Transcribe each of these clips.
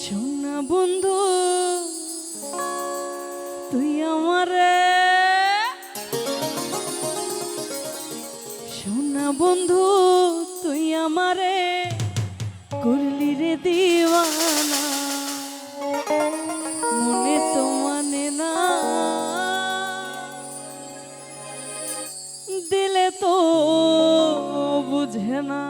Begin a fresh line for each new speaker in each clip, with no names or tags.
সোনা বন্ধু তুই আমারে, সোনা বন্ধু তুই আমারে করলি রে দিওয়ানা, মনে তো মানে না, দিলে তো বুঝে না।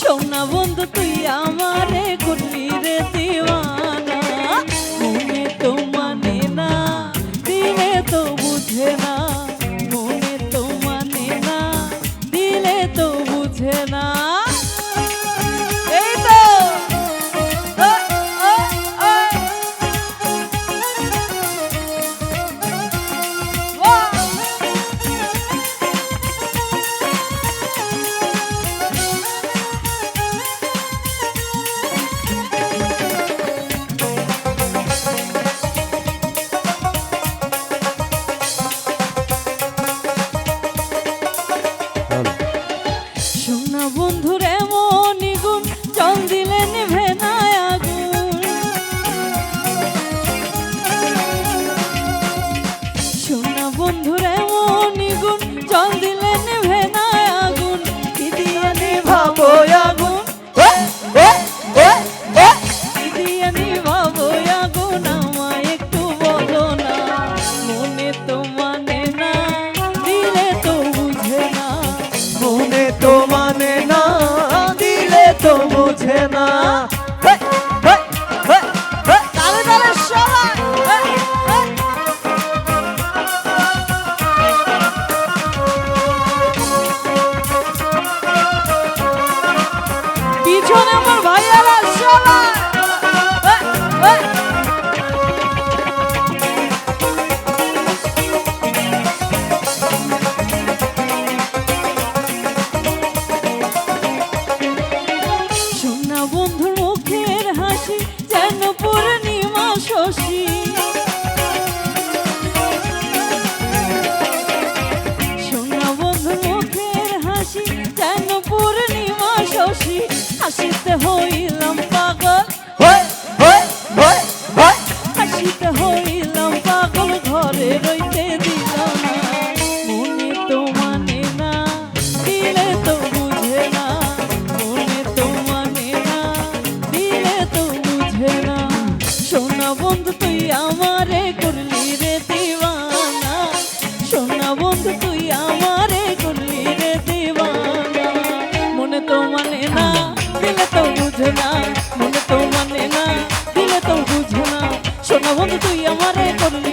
সোনা বন্ধু তুই আমারে করলি রে দিওয়ানা, মনে তো মানে না, দিলে তো বুঝে না, মনে তো মানে না, দিলে তো বুঝে না। এই তো সোনা বন্ধুর এমনই গুণ, জল দিলে নিভে না আগুন। সোনা বন্ধুর এমনই গুণ, জল দিলে নিভে না আগুন, কি দিয়ে নিভাবো আগুন, কি দিয়ে নিভাবো আগুন, আমায় একটু বলো না, মনে তো মানে না, দিলে তো বুঝে না,
মনে তো মানে না, দিলে তো বোঝে না।
তালে তালে সবাই পিছনে আমার ভাইয়ারা সবাই বন্ধুর মুখের হাসি যেন পূর্ণিমা শশী, সোনা বন্ধুর মুখের হাসি যেন পূর্ণিমা শশী, হাসিতে হইলাম পাগল, হাসিতে হইলাম পাগল, ঘরে রইতে দিল না, মনে তো মানে না, দিলে তো বুঝে না, মনে তো মানে না, দিলে তো বুঝে না। সোনা বন্ধু তুই আমারে করলি রে দিওয়ানা, সোনা বন্ধু তুই আমারে করলি রে দিওয়ানা, মনে তো মানে না, দিলে তো বুঝে না, মনে তো মানে না, দিলে তো বুঝে না, সোনা বন্ধু তুই আমারে করলি